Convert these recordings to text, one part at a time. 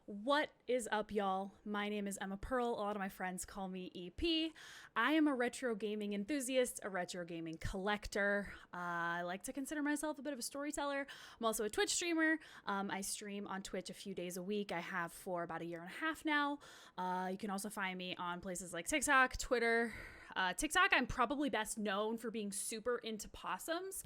What is up, y'all? My name is Emma Pearl. A lot of my friends call me EP. I am a retro gaming enthusiast, a retro gaming collector. I like to consider myself a bit of a storyteller. I'm also a Twitch streamer. I stream on Twitch a few days a week. I have for about a year and a half now. You can also find me on places like TikTok, Twitter. TikTok, I'm probably best known for being super into possums,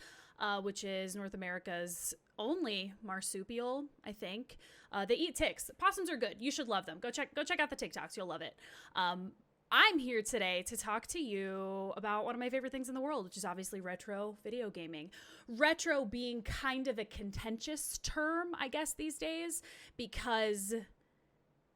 which is North America's only marsupial, I think. They eat ticks. Possums are good. You should love them. Go check out the TikToks. You'll love it. I'm here today to talk to you about one of my favorite things in the world, which is obviously retro video gaming. Retro being kind of a contentious term, I guess, these days, because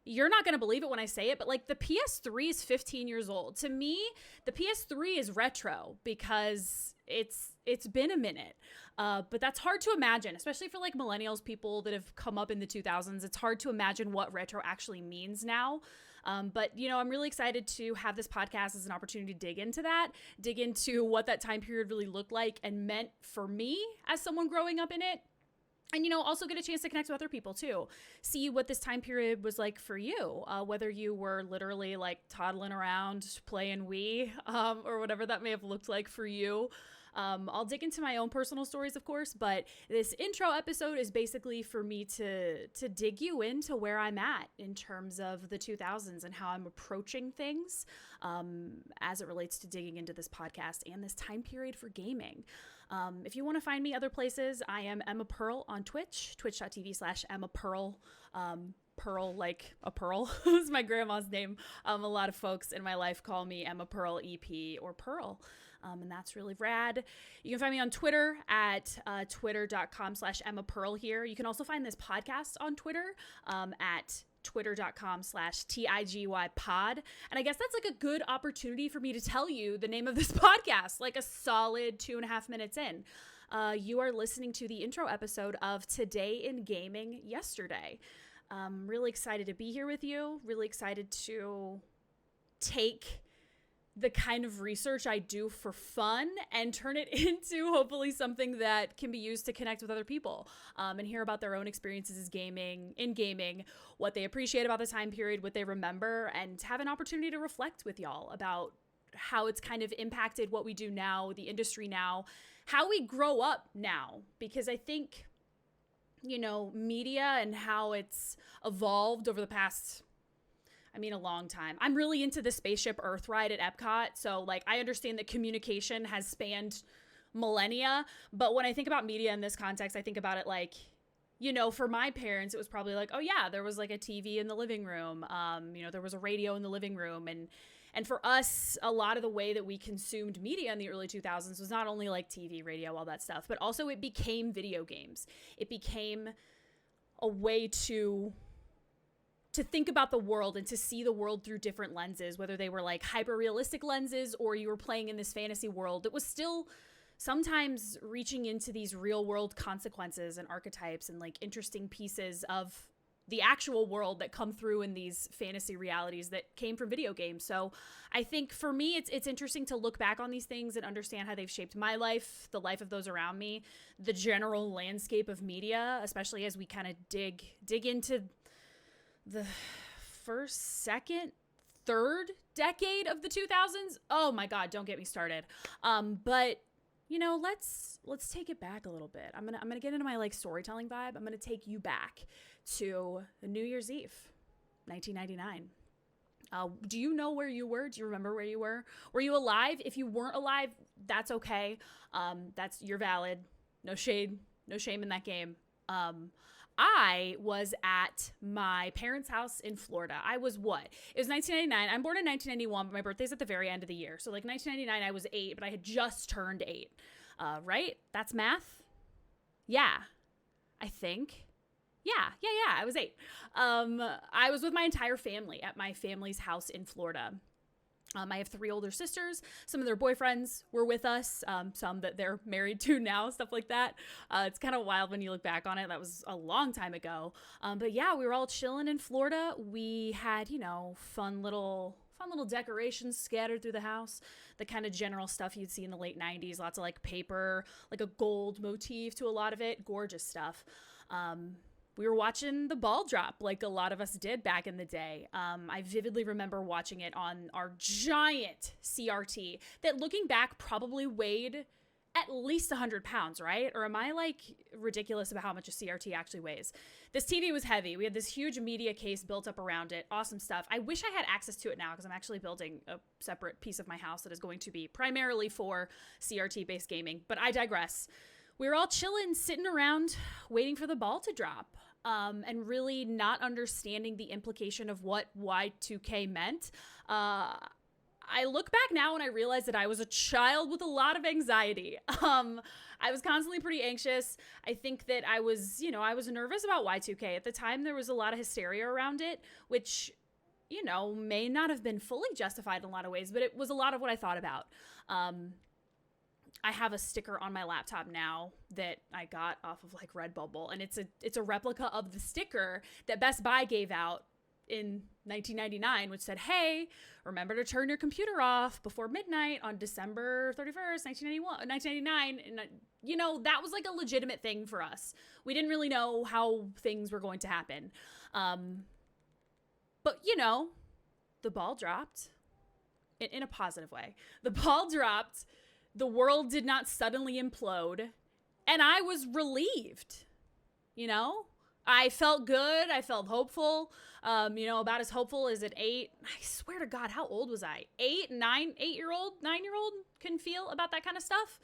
you're not going to believe it when I say it, but like the PS3 is 15 years old. To me, the PS3 is retro because it's been a minute. But that's hard to imagine, especially for like millennials, people that have come up in the 2000s. It's hard to imagine what retro actually means now. But, I'm really excited to have this podcast as an opportunity to dig into that, dig into what that time period really looked like and meant for me as someone growing up in it. And, also get a chance to connect with other people, too. See what this time period was like for you, whether you were literally, like, toddling around playing Wii or whatever that may have looked like for you. I'll dig into my own personal stories, of course, but this intro episode is basically for me to dig you into where I'm at in terms of the 2000s and how I'm approaching things as it relates to digging into this podcast and this time period for gaming. If you want to find me other places, I am Emma Pearl on Twitch, twitch.tv/Emma Pearl. Pearl, like a pearl, is my grandma's name. A lot of folks in my life call me Emma Pearl EP or Pearl. And that's really rad. You can find me on Twitter at twitter.com/Emma Pearl here. You can also find this podcast on Twitter at twitter.com/TIGY pod. And I guess that's like a good opportunity for me to tell you the name of this podcast, like a solid 2.5 minutes in. You are listening to the intro episode of Today in Gaming Yesterday. Really excited to be here with you. Really excited to take the kind of research I do for fun and turn it into hopefully something that can be used to connect with other people and hear about their own experiences as gaming, what they appreciate about the time period, what they remember, and have an opportunity to reflect with y'all about how it's kind of impacted what we do now, the industry now, how we grow up now. Because I think, media and how it's evolved over the past a long time. I'm really into the Spaceship Earth ride at Epcot. So like, I understand that communication has spanned millennia, but when I think about media in this context, I think about it like, for my parents, it was probably like, oh yeah, there was like a TV in the living room. There was a radio in the living room. And for us, a lot of the way that we consumed media in the early 2000s was not only like TV, radio, all that stuff, but also it became video games. It became a way to think about the world and to see the world through different lenses, whether they were like hyper realistic lenses or you were playing in this fantasy world. It was still sometimes reaching into these real world consequences and archetypes and like interesting pieces of the actual world that come through in these fantasy realities that came from video games. So I think for me, it's interesting to look back on these things and understand how they've shaped my life, the life of those around me, the general landscape of media, especially as we kind of dig into the first, second, third decade of the 2000s. Oh my God, don't get me started. But let's take it back a little bit. I'm gonna get into my like storytelling vibe. I'm gonna take you back to New Year's Eve, 1999. Do you know where you were? Do you remember where you were? Were you alive? If you weren't alive, that's okay. You're valid. No shade, no shame in that game. I was at my parents' house in Florida. I was what? It was 1999. I'm born in 1991, but my birthday's at the very end of the year. So like 1999, I was 8, but I had just turned 8. Right? That's math? Yeah, I think. Yeah, I was 8. I was with my entire family at my family's house in Florida. I have 3 older sisters. Some of their boyfriends were with us, some that they're married to now, stuff like that. It's kind of wild when you look back on it. That was a long time ago. But yeah, we were all chilling in Florida. We had, fun little decorations scattered through the house, the kind of general stuff you'd see in the late 90s, lots of like paper, like a gold motif to a lot of it, gorgeous stuff. we were watching the ball drop like a lot of us did back in the day. I vividly remember watching it on our giant CRT that, looking back, probably weighed at least 100 pounds, right? Or am I like ridiculous about how much a CRT actually weighs? This TV was heavy. We had this huge media case built up around it. Awesome stuff. I wish I had access to it now, because I'm actually building a separate piece of my house that is going to be primarily for CRT-based gaming. But I digress. We were all chilling, sitting around, waiting for the ball to drop, and really not understanding the implication of what Y2K meant. I look back now and I realize that I was a child with a lot of anxiety. I was constantly pretty anxious. I think that I was nervous about Y2K. At the time, there was a lot of hysteria around it, which, may not have been fully justified in a lot of ways, but it was a lot of what I thought about. I have a sticker on my laptop now that I got off of like Redbubble, and it's a replica of the sticker that Best Buy gave out in 1999, which said, "Hey, remember to turn your computer off before midnight on December 31st, 1999. And, that was like a legitimate thing for us. We didn't really know how things were going to happen. But, the ball dropped in a positive way. The ball dropped. The world did not suddenly implode. And I was relieved, I felt good. I felt hopeful, about as hopeful as an 8. I swear to God, how old was I? 9-year-old can feel about that kind of stuff.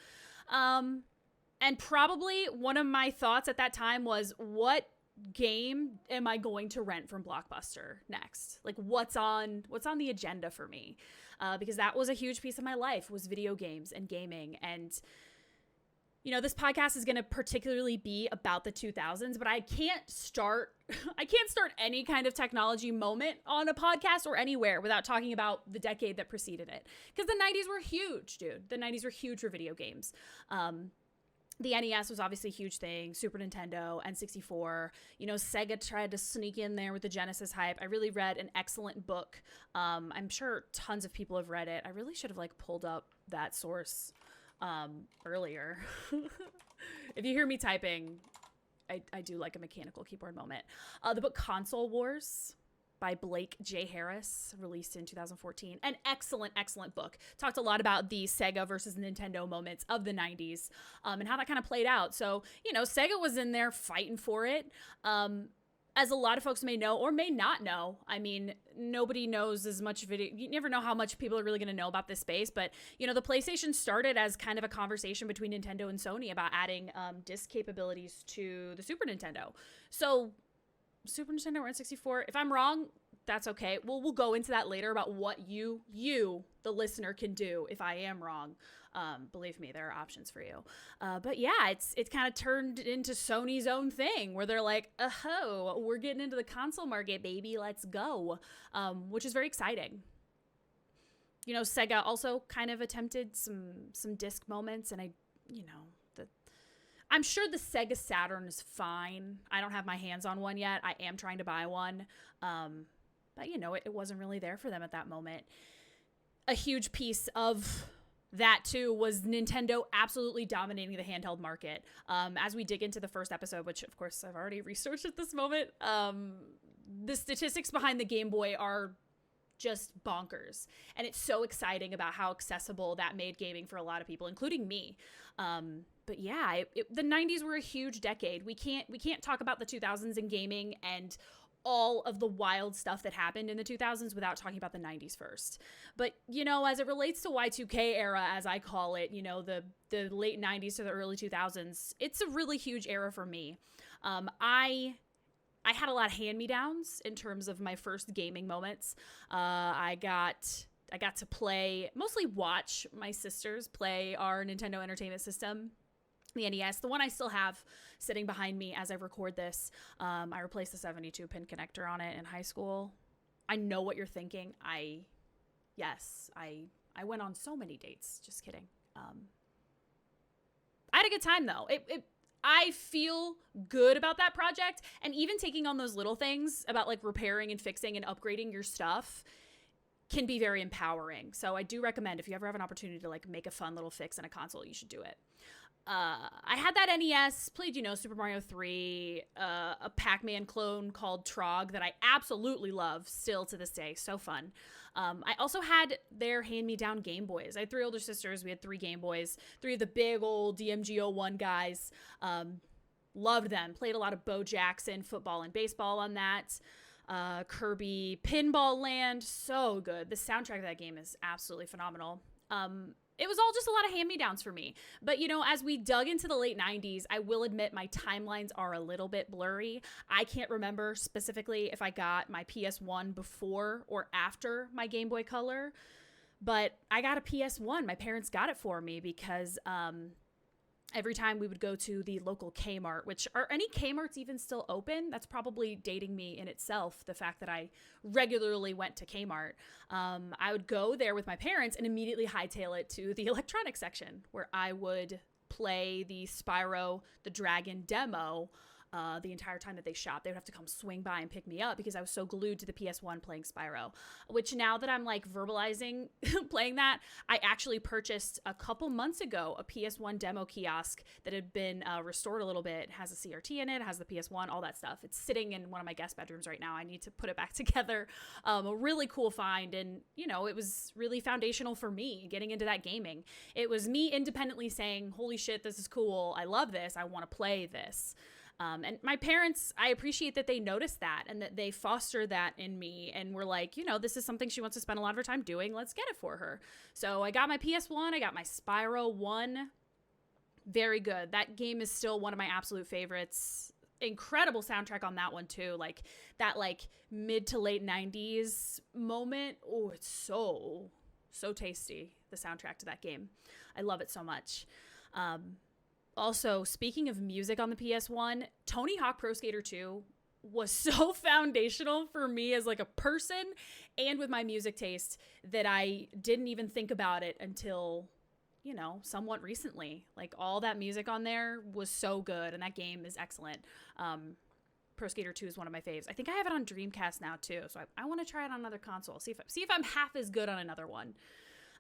And probably one of my thoughts at that time was, what game am I going to rent from Blockbuster next? Like, what's on the agenda for me? Because that was a huge piece of my life, was video games and gaming. And this podcast is going to particularly be about the 2000s, but I can't start any kind of technology moment on a podcast or anywhere without talking about the decade that preceded it. Because the 90s were huge, dude. The 90s were huge for video games. The NES was obviously a huge thing, Super Nintendo, N64. Sega tried to sneak in there with the Genesis hype. I really read an excellent book. I'm sure tons of people have read it. I really should have pulled up that source earlier. If you hear me typing, I do like a mechanical keyboard moment. The book Console Wars by Blake J. Harris, released in 2014. An excellent, excellent book. Talked a lot about the Sega versus Nintendo moments of the 90s, and how that kind of played out. So, Sega was in there fighting for it. As a lot of folks may know or may not know, I mean, nobody knows as much video. You never know how much people are really going to know about this space. But, the PlayStation started as kind of a conversation between Nintendo and Sony about adding disc capabilities to the Super Nintendo. So Super Nintendo or N64, if I'm wrong, that's okay. We'll go into that later about what you, the listener, can do if I am wrong. Believe me, there are options for you. But yeah, it's kind of turned into Sony's own thing, where they're like, oh, we're getting into the console market, baby. Let's go. Which is very exciting. Sega also kind of attempted some disc moments, and I'm sure the Sega Saturn is fine. I don't have my hands on one yet. I am trying to buy one. But it wasn't really there for them at that moment. A huge piece of that too was Nintendo absolutely dominating the handheld market. As we dig into the first episode, which of course I've already researched at this moment, the statistics behind the Game Boy are just bonkers. And it's so exciting about how accessible that made gaming for a lot of people, including me. But yeah, the 90s were a huge decade. We can't talk about the 2000s in gaming and all of the wild stuff that happened in the 2000s without talking about the 90s first. But, as it relates to Y2K era, as I call it, the late 90s to the early 2000s, it's a really huge era for me. I had a lot of hand-me-downs in terms of my first gaming moments. I got to mostly watch my sisters play our Nintendo Entertainment System, the NES, the one I still have sitting behind me as I record this. I replaced the 72-pin connector on it in high school. I know what you're thinking. I went on so many dates. Just kidding. I had a good time though. I feel good about that project, and even taking on those little things about repairing and fixing and upgrading your stuff can be very empowering. So I do recommend, if you ever have an opportunity to make a fun little fix in a console, you should do it. I had that NES, played, Super Mario 3, a Pac-Man clone called Trog that I absolutely love still to this day. So fun. I also had their hand-me-down Game Boys. I had 3 older sisters. We had 3 Game Boys, 3 of the big old DMG-01 guys. Loved them. Played a lot of Bo Jackson football and baseball on that. Kirby Pinball Land. So good. The soundtrack of that game is absolutely phenomenal. It was all just a lot of hand-me-downs for me. But, as we dug into the late 90s, I will admit my timelines are a little bit blurry. I can't remember specifically if I got my PS1 before or after my Game Boy Color. But I got a PS1. My parents got it for me because every time we would go to the local Kmart, which are any Kmarts even still open? That's probably dating me in itself, the fact that I regularly went to Kmart. I would go there with my parents and immediately hightail it to the electronics section where I would play the Spyro the Dragon demo the entire time that they shopped. They would have to come swing by and pick me up because I was so glued to the PS1 playing Spyro, which now that I'm like verbalizing playing that, I actually purchased a couple months ago a PS1 demo kiosk that had been restored a little bit. It has a CRT in it, has the PS1, all that stuff. It's sitting in one of my guest bedrooms right now. I need to put it back together. A really cool find, and it was really foundational for me getting into that gaming. It was me independently saying, holy shit, this is cool. I love this. I want to play this. And my parents, I appreciate that they noticed that and that they foster that in me and were like, this is something she wants to spend a lot of her time doing. Let's get it for her. So I got my PS1. I got my Spyro 1. Very good. That game is still one of my absolute favorites. Incredible soundtrack on that one too. Like that mid to late 90s moment. Oh, it's so tasty. The soundtrack to that game. I love it so much. Also, speaking of music on the PS1, Tony Hawk Pro Skater 2 was so foundational for me as like a person and with my music taste that I didn't even think about it until, somewhat recently. Like all that music on there was so good and that game is excellent. Pro Skater 2 is one of my faves. I think I have it on Dreamcast now too, so I want to try it on another console. See if I'm half as good on another one.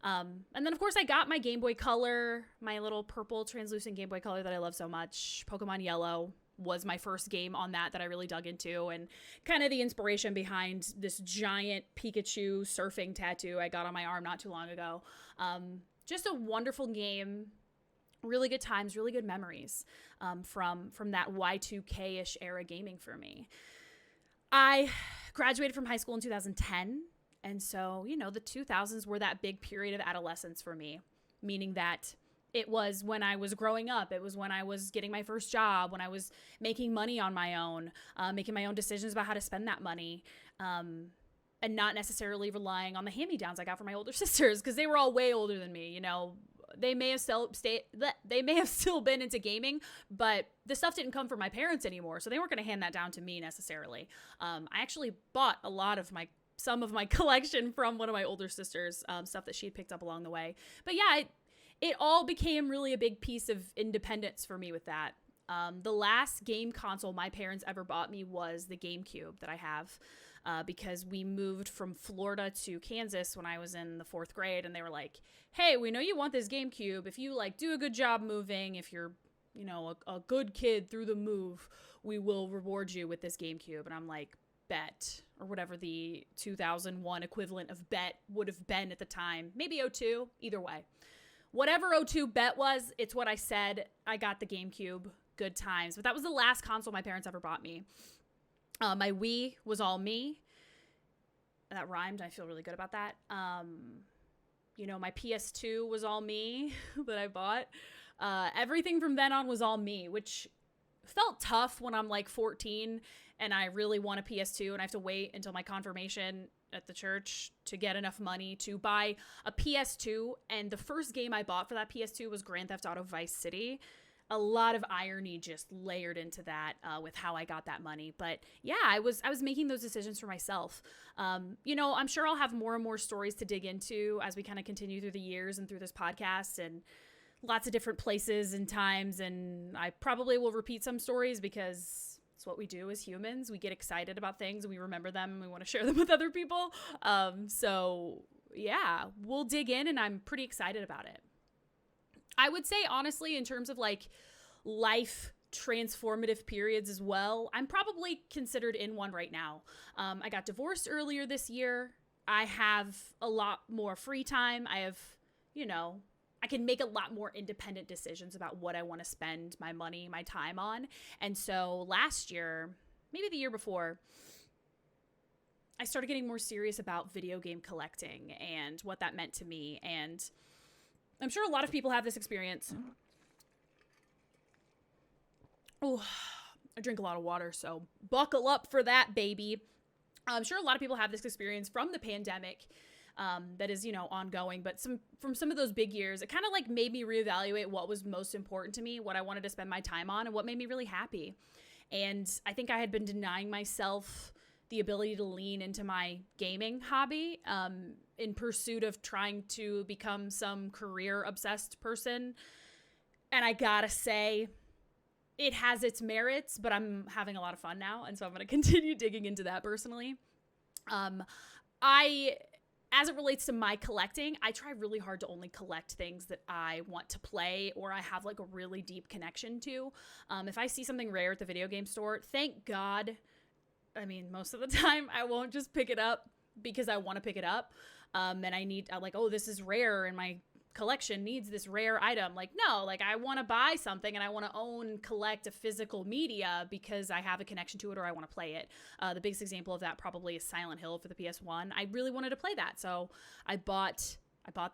And then, of course, I got my Game Boy Color, my little purple translucent Game Boy Color that I love so much. Pokemon Yellow was my first game on that I really dug into, and kind of the inspiration behind this giant Pikachu surfing tattoo I got on my arm not too long ago. Just a wonderful game. Really good times, really good memories from that Y2K-ish era gaming for me. I graduated from high school in 2010. And so, the 2000s were that big period of adolescence for me, meaning that it was when I was growing up. It was when I was getting my first job, when I was making money on my own, making my own decisions about how to spend that money, and not necessarily relying on the hand-me-downs I got from my older sisters because they were all way older than me. They may have still been into gaming, but the stuff didn't come from my parents anymore, so they weren't going to hand that down to me necessarily. I actually bought some of my collection from one of my older sisters, stuff that she had picked up along the way. But yeah, it all became really a big piece of independence for me with that. The last game console my parents ever bought me was the GameCube that I have, because we moved from Florida to Kansas when I was in the 4th grade, and they were like, hey, we know you want this GameCube. If you do a good job moving, if you're, a good kid through the move, we will reward you with this GameCube. And I'm like, bet, or whatever the 2001 equivalent of bet would have been at the time. Maybe 02, either way. Whatever 02 bet was, it's what I said. I got the GameCube. Good times. But that was the last console my parents ever bought me. My Wii was all me. That rhymed. I feel really good about that. My PS2 was all me that I bought. Everything from then on was all me, which felt tough when I'm 14 and I really want a PS2 and I have to wait until my confirmation at the church to get enough money to buy a PS2. And the first game I bought for that PS2 was Grand Theft Auto Vice City. A lot of irony just layered into that with how I got that money. But yeah, I was making those decisions for myself. I'm sure I'll have more and more stories to dig into as we kind of continue through the years and through this podcast, and lots of different places and times. And I probably will repeat some stories because it's what we do as humans. We get excited about things and we remember them and we want to share them with other people. So yeah, we'll dig in and I'm pretty excited about it. I would say, honestly, in terms of like life transformative periods as well, I'm probably considered in one right now. I got divorced earlier this year. I have a lot more free time. I have, I can make a lot more independent decisions about what I want to spend my money, my time on. And so last year, maybe the year before, I started getting more serious about video game collecting and what that meant to me. And I'm sure a lot of people have this experience. Oh, I drink a lot of water, so buckle up for that, baby. I'm sure a lot of people have this experience from the pandemic that is, ongoing. But from some of those big years, it kind of like made me reevaluate what was most important to me, what I wanted to spend my time on, and what made me really happy. And I think I had been denying myself the ability to lean into my gaming hobby in pursuit of trying to become some career-obsessed person. And I gotta say, it has its merits, but I'm having a lot of fun now, and so I'm going to continue digging into that personally. As it relates to my collecting, I try really hard to only collect things that I want to play or I have like a really deep connection to. If I see something rare at the video game store, thank God, most of the time I won't just pick it up because I want to pick it up. And I'm like, oh, this is rare and my collection needs this rare item. Like, no, like I want to buy something and I want to collect a physical media because I have a connection to it or I want to play it. The biggest example of that probably is Silent Hill for the PS1. I really wanted to play that, so I bought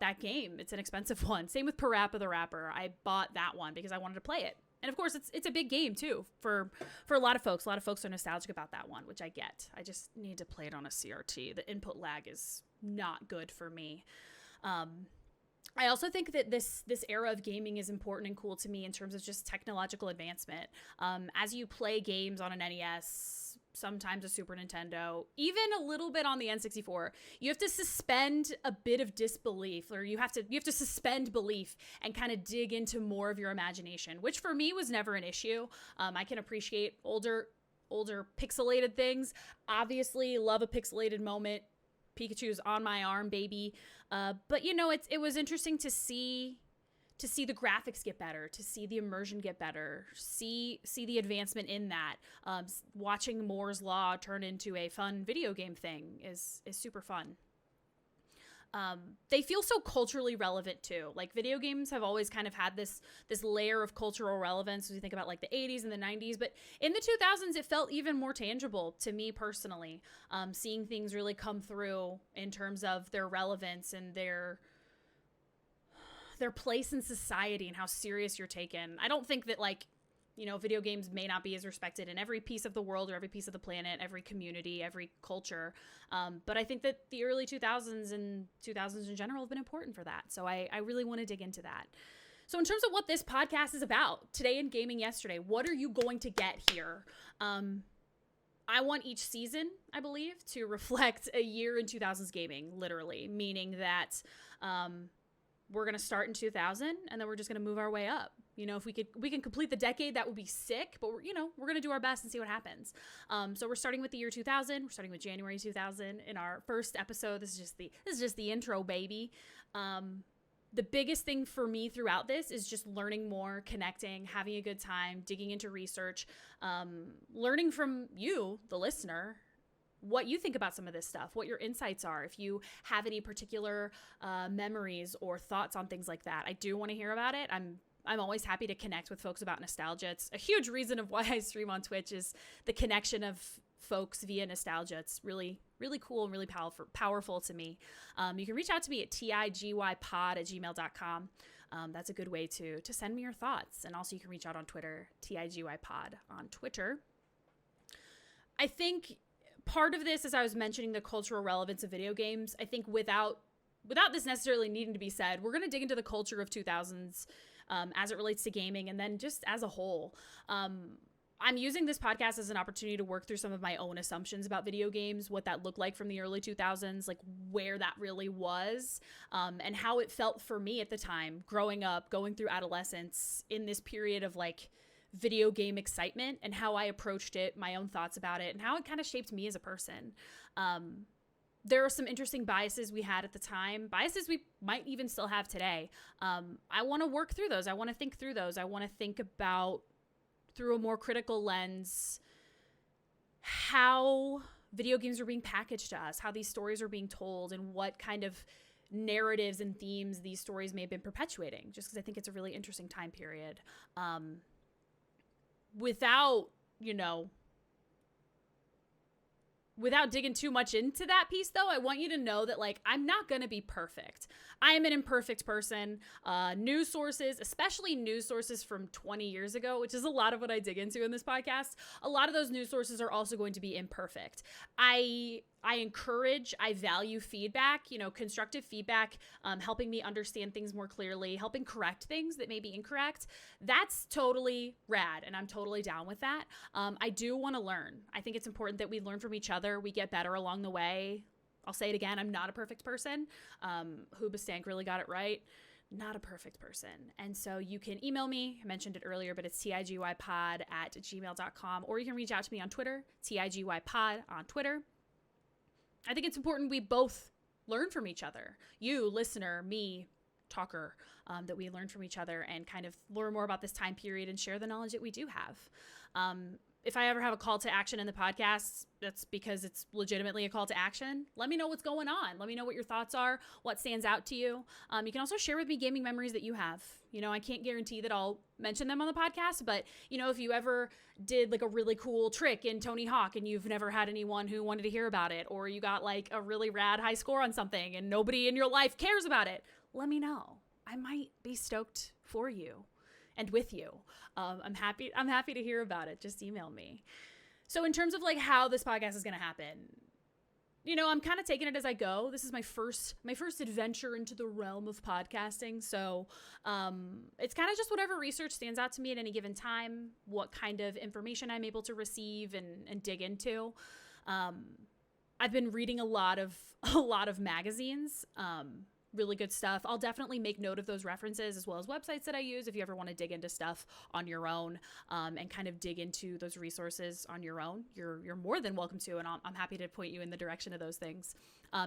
that game. It's an expensive one. Same with Parappa the Rapper. I bought that one because I wanted to play it. And of course, it's a big game too for a lot of folks. A lot of folks are nostalgic about that one, which I get. I just need to play it on a CRT. The input lag is not good for me. I also think that this era of gaming is important and cool to me in terms of just technological advancement. As you play games on an NES, sometimes a Super Nintendo, even a little bit on the N64, you have to suspend a bit of disbelief, or you have to suspend belief and kind of dig into more of your imagination, which for me was never an issue. I can appreciate older pixelated things. Obviously, love a pixelated moment. Pikachu's on my arm, baby. But it was interesting to see the graphics get better, to see the immersion get better, see the advancement in that. Watching Moore's Law turn into a fun video game thing is super fun. They feel so culturally relevant too. Like video games have always kind of had this layer of cultural relevance as you think about like the 80s and the 90s, but in the 2000s it felt even more tangible to me personally. Seeing things really come through in terms of their relevance and their place in society and how serious you're taken. I don't think that video games may not be as respected in every piece of the world or every piece of the planet, every community, every culture. But I think that the early 2000s and 2000s in general have been important for that. So I really want to dig into that. So in terms of what this podcast is about, Today in Gaming Yesterday, what are you going to get here? I want each season, I believe, to reflect a year in 2000s gaming, literally, meaning that we're going to start in 2000 and then we're just going to move our way up. If we can complete the decade, that would be sick, but we're going to do our best and see what happens. So we're starting with the year 2000. We're starting with January 2000 in our first episode. This is just the intro, baby. The biggest thing for me throughout this is just learning more, connecting, having a good time, digging into research, learning from you, the listener, what you think about some of this stuff, what your insights are, if you have any particular memories or thoughts on things like that. I do want to hear about it. I'm always happy to connect with folks about nostalgia. It's a huge reason of why I stream on Twitch is the connection of folks via nostalgia. It's really, really cool and really powerful to me. You can reach out to me at tiguypod@gmail.com. That's a good way to send me your thoughts. And also you can reach out on Twitter, tiguypod on Twitter. I think part of this, as I was mentioning, the cultural relevance of video games, I think without this necessarily needing to be said, we're going to dig into the culture of 2000s as it relates to gaming and then just as a whole. I'm using this podcast as an opportunity to work through some of my own assumptions about video games, what that looked like from the early 2000s, like where that really was, and how it felt for me at the time, growing up, going through adolescence in this period of like video game excitement and how I approached it, my own thoughts about it, and how it kind of shaped me as a person. there are some interesting biases we had at the time, biases we might even still have today. I want to work through those. I want to think through those. I want to think about, through a more critical lens, how video games are being packaged to us, how these stories are being told, and what kind of narratives and themes these stories may have been perpetuating, just because I think it's a really interesting time period. Without digging too much into that piece, though, I want you to know that, like, I'm not going to be perfect. I am an imperfect person. News sources, especially news sources from 20 years ago, which is a lot of what I dig into in this podcast, a lot of those news sources are also going to be imperfect. I encourage, I value feedback, constructive feedback, helping me understand things more clearly, helping correct things that may be incorrect. That's totally rad, and I'm totally down with that. I do want to learn. I think it's important that we learn from each other. We get better along the way. I'll say it again. I'm not a perfect person. Hoobastank really got it right. Not a perfect person. And so you can email me. I mentioned it earlier, but it's tigyypod@gmail.com, or you can reach out to me on Twitter, tigyypod on Twitter. I think it's important we both learn from each other. You, listener, me, talker, that we learn from each other and kind of learn more about this time period and share the knowledge that we do have. If I ever have a call to action in the podcast, that's because it's legitimately a call to action. Let me know what's going on. Let me know what your thoughts are, what stands out to you. You can also share with me gaming memories that you have. I can't guarantee that I'll mention them on the podcast, but, if you ever did like a really cool trick in Tony Hawk and you've never had anyone who wanted to hear about it, or you got like a really rad high score on something and nobody in your life cares about it, let me know. I might be stoked for you and with you. I'm happy to hear about it. Just email me. So in terms of like how this podcast is going to happen, I'm kind of taking it as I go. This is my first adventure into the realm of podcasting. So it's kind of just whatever research stands out to me at any given time, what kind of information I'm able to receive and dig into. I've been reading a lot of magazines, really good stuff. I'll definitely make note of those references as well as websites that I use if you ever want to dig into stuff on your own, and kind of dig into those resources on your own. You're more than welcome to, and I'm happy to point you in the direction of those things.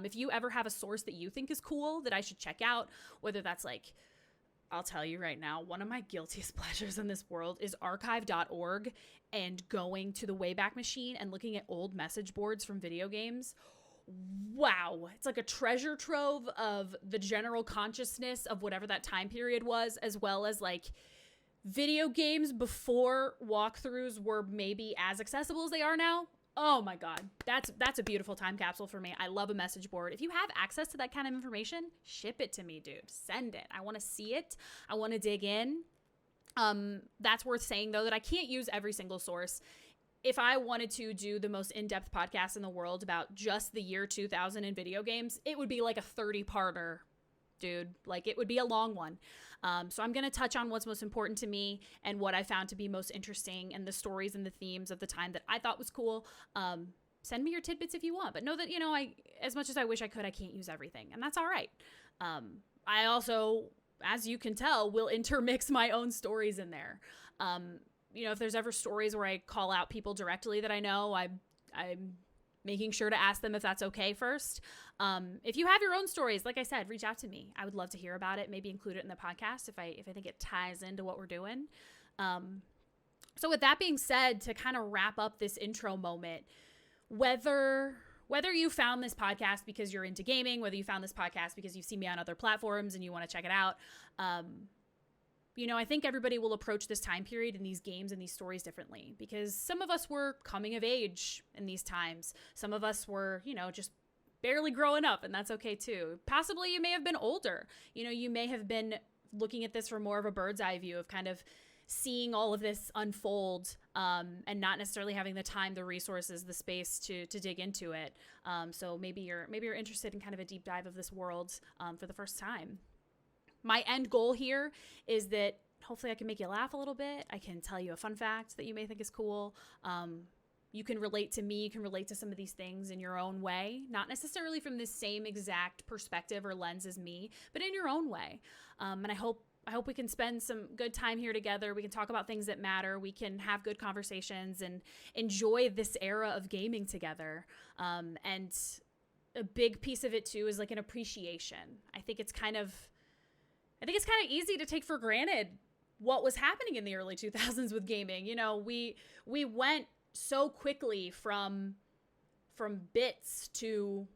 If you ever have a source that you think is cool that I should check out, whether that's like, I'll tell you right now, one of my guiltiest pleasures in this world is archive.org and going to the Wayback Machine and looking at old message boards from video games. Wow. It's like a treasure trove of the general consciousness of whatever that time period was, as well as like video games before walkthroughs were maybe as accessible as they are now. Oh my God. That's a beautiful time capsule for me. I love a message board. If you have access to that kind of information, ship it to me, dude. Send it. I want to see it. I want to dig in. That's worth saying though, that I can't use every single source. If I wanted to do the most in-depth podcast in the world about just the year 2000 in video games, it would be like a 30-parter, dude. Like, it would be a long one. So I'm going to touch on what's most important to me and what I found to be most interesting and the stories and the themes of the time that I thought was cool. Send me your tidbits if you want, but know that, as much as I wish I could, I can't use everything, and that's all right. I also, as you can tell, will intermix my own stories in there. If there's ever stories where I call out people directly that I know, I'm making sure to ask them if that's okay first. If you have your own stories, like I said, reach out to me. I would love to hear about it. Maybe include it in the podcast if I think it ties into what we're doing. So with that being said, to kind of wrap up this intro moment, whether you found this podcast because you're into gaming, whether you found this podcast because you've seen me on other platforms and you want to check it out, I think everybody will approach this time period and these games and these stories differently, because some of us were coming of age in these times. Some of us were, just barely growing up, and that's okay too. Possibly you may have been older. You may have been looking at this from more of a bird's eye view of kind of seeing all of this unfold, and not necessarily having the time, the resources, the space to dig into it. So maybe you're interested in kind of a deep dive of this world for the first time. My end goal here is that hopefully I can make you laugh a little bit. I can tell you a fun fact that you may think is cool. You can relate to me. You can relate to some of these things in your own way, not necessarily from the same exact perspective or lens as me, but in your own way. And I hope we can spend some good time here together. We can talk about things that matter. We can have good conversations and enjoy this era of gaming together. And a big piece of it too is like an appreciation. I think it's kind of easy to take for granted what was happening in the early 2000s with gaming. You know, we went so quickly from bits to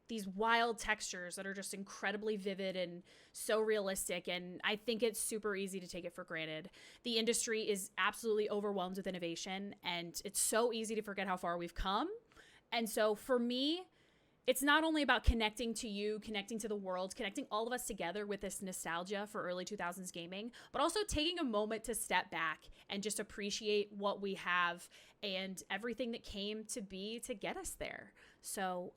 these wild textures that are just incredibly vivid and so realistic. And I think it's super easy to take it for granted. The industry is absolutely overwhelmed with innovation, and it's so easy to forget how far we've come. And so for me, it's not only about connecting to you, connecting to the world, connecting all of us together with this nostalgia for early 2000s gaming, but also taking a moment to step back and just appreciate what we have and everything that came to be to get us there. So,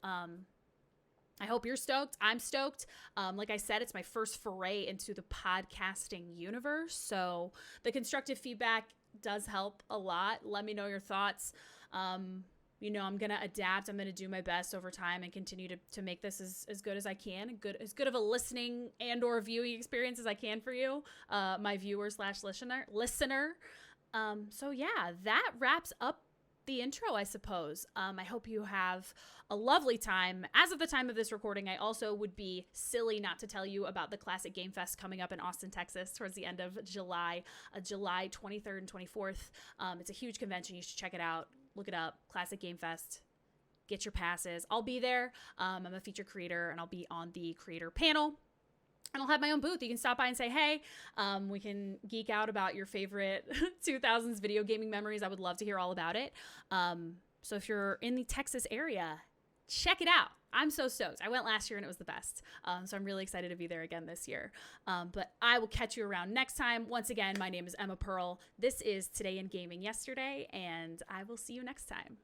I hope you're stoked. I'm stoked. Like I said, it's my first foray into the podcasting universe. So the constructive feedback does help a lot. Let me know your thoughts. You know, I'm going to adapt. I'm going to do my best over time and continue to make this as good as I can, as good of a listening and or viewing experience as I can for you, my viewer/listener. So yeah, that wraps up the intro, I suppose. I hope you have a lovely time. As of the time of this recording, I also would be silly not to tell you about the Classic Game Fest coming up in Austin, Texas towards the end of July, July 23rd and 24th. It's a huge convention. You should check it out. Look it up, Classic Game Fest. Get your passes. I'll be there. I'm a feature creator, and I'll be on the creator panel. And I'll have my own booth. You can stop by and say, hey, we can geek out about your favorite 2000s video gaming memories. I would love to hear all about it. So if you're in the Texas area, check it out. I'm so stoked. I went last year and it was the best. So I'm really excited to be there again this year. But I will catch you around next time. Once again, my name is Emma Pearl. This is Today in Gaming Yesterday, and I will see you next time.